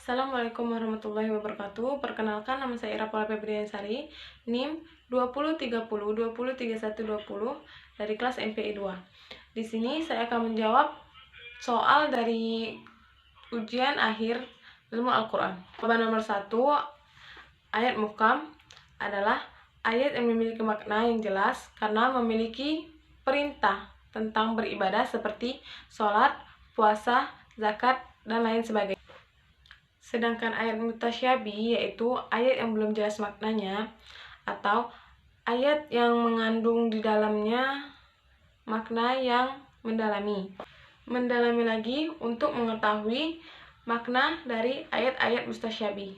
Assalamualaikum warahmatullahi wabarakatuh. Perkenalkan, nama saya Ira Paula Febriansari, NIM 2030203120 dari kelas MPI 2. Di sini saya akan menjawab soal dari ujian akhir ilmu Al-Quran. Jawaban nomor 1, ayat muhkam adalah ayat yang memiliki makna yang jelas karena memiliki perintah tentang beribadah seperti sholat, puasa, zakat, dan lain sebagainya. Sedangkan ayat mutasyabih yaitu ayat yang belum jelas maknanya atau ayat yang mengandung di dalamnya makna yang mendalami. Mendalami lagi untuk mengetahui makna dari ayat-ayat mustasyabih.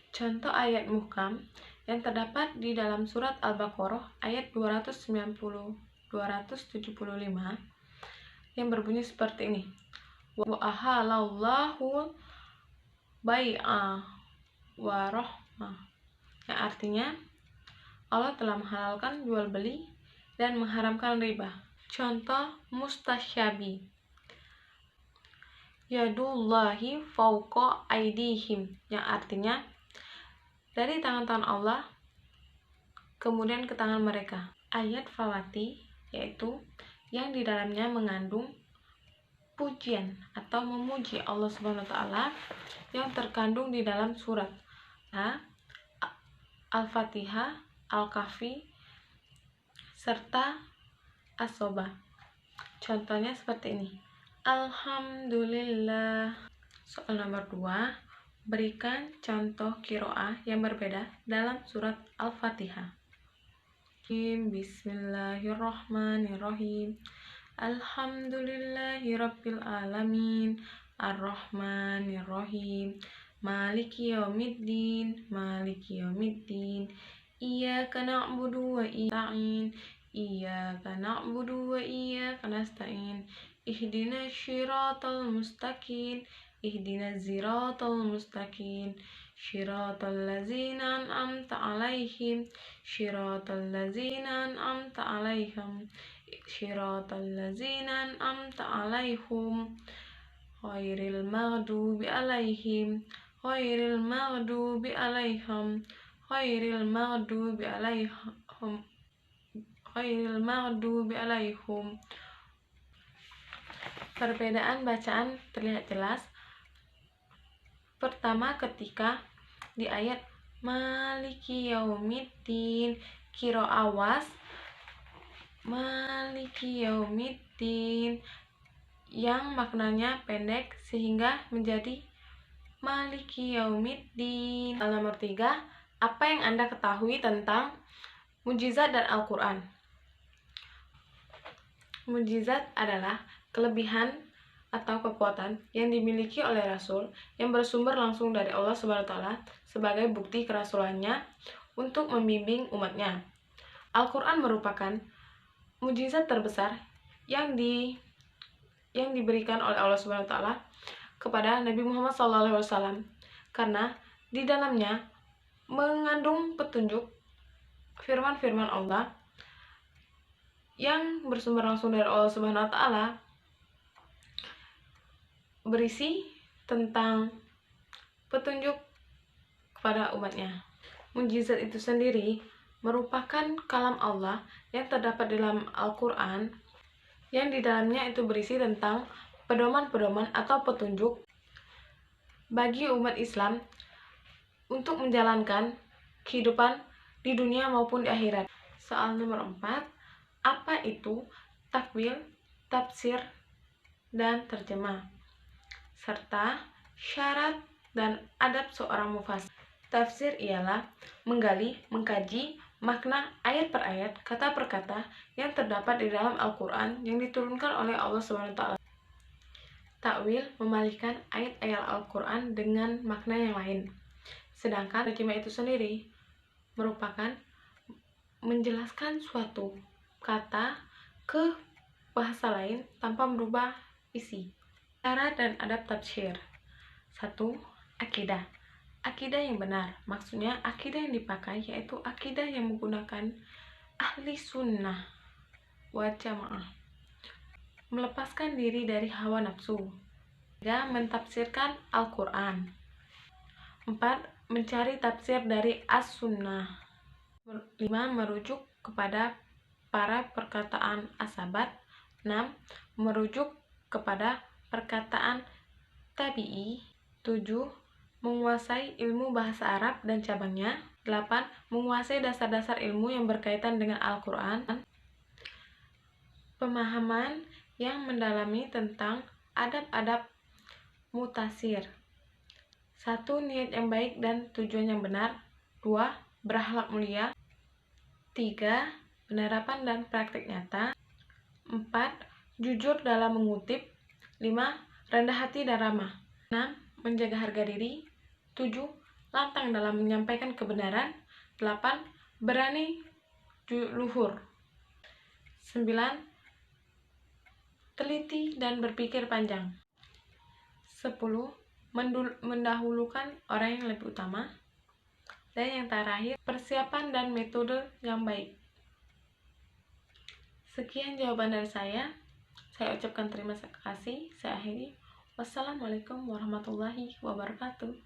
Contoh ayat muhkam yang terdapat di dalam surat Al-Baqarah ayat 275 yang berbunyi seperti ini. Wa ahalallahu bai'a wa rahmah, yang artinya Allah telah menghalalkan jual beli dan mengharamkan riba. Contoh mustasyabi, yadullahi fauqa aidihim, yang artinya dari tangan-tangan Allah kemudian ke tangan mereka. Ayat fawati yaitu yang di dalamnya mengandung pujian atau memuji Allah Subhanahu wa taala yang terkandung di dalam surat Al-Fatihah, Al-Kahfi, serta As-Sobah. Contohnya seperti ini. Alhamdulillah. Soal nomor 2, berikan contoh qiraah yang berbeda dalam surat Al-Fatihah. Bismillahirrahmanirrahim. Alhamdulillahi rabbil alamin, arrahmanirrahim, maliki yaumiddin, iyyaka na'budu wa iyyaka nasta'in, ihdinas siratal mustaqim, syiratal ladzina an'amta 'alaihim, syiratal ladzina an'amta 'alaihim, ghairil maghdubi 'alaihim, Perbedaan bacaan terlihat jelas. Pertama, ketika di ayat Maliki Yaumiddin, qiraah awas Maliki Yaumiddin yang maknanya pendek sehingga menjadi Maliki Yaumiddin. Nomor 3, apa yang Anda ketahui tentang mukjizat dan Al-Quran? Mukjizat adalah kelebihan atau kekuatan yang dimiliki oleh Rasul yang bersumber langsung dari Allah Subhanahu wa taala sebagai bukti kerasulannya untuk membimbing umatnya. Al-Quran merupakan mukjizat terbesar yang diberikan oleh Allah Subhanahu wa taala kepada Nabi Muhammad SAW karena di dalamnya mengandung petunjuk firman-firman Allah yang bersumber langsung dari Allah Subhanahu wa taala, berisi tentang petunjuk kepada umatnya. Mukjizat itu sendiri merupakan kalam Allah yang terdapat dalam Al-Quran yang di dalamnya itu berisi tentang pedoman-pedoman atau petunjuk bagi umat Islam untuk menjalankan kehidupan di dunia maupun di akhirat. Soal nomor 4, apa itu takwil, tafsir, dan terjemah, serta syarat dan adab seorang mufassir. Tafsir ialah menggali, mengkaji makna ayat per ayat, kata per kata yang terdapat di dalam Al-Quran yang diturunkan oleh Allah SWT. Takwil memalihkan ayat-ayat Al-Quran dengan makna yang lain. Sedangkan terjemah itu sendiri merupakan menjelaskan suatu kata ke bahasa lain tanpa merubah isi. Syarat dan adab tafsir. 1. Akidah. Akidah yang benar, maksudnya akidah yang dipakai yaitu akidah yang menggunakan ahli sunnah wal jamaah, melepaskan diri dari hawa nafsu, mentafsirkan Al-Quran 4. Mencari tafsir dari As-Sunnah. 5. Merujuk kepada para perkataan as-sahabat. 6. Merujuk kepada perkataan tabi'i. 7. Menguasai ilmu bahasa Arab dan cabangnya. 8. Menguasai dasar-dasar ilmu yang berkaitan dengan Al-Quran. Pemahaman yang mendalami tentang adab-adab mutasir. 1. Niat yang baik dan tujuan yang benar. 2. Berakhlak mulia. 3. Penerapan dan praktik nyata. 4. Jujur dalam mengutip. 5. Rendah hati dan ramah. 6. Menjaga harga diri. 7. Lantang dalam menyampaikan kebenaran. 8. Berani luhur. 9. Teliti dan berpikir panjang. 10. Mendahulukan orang yang lebih utama. Dan yang terakhir, persiapan dan metode yang baik. Sekian jawaban dari saya. Saya ucapkan terima kasih. Saya akhiri. Wassalamualaikum warahmatullahi wabarakatuh.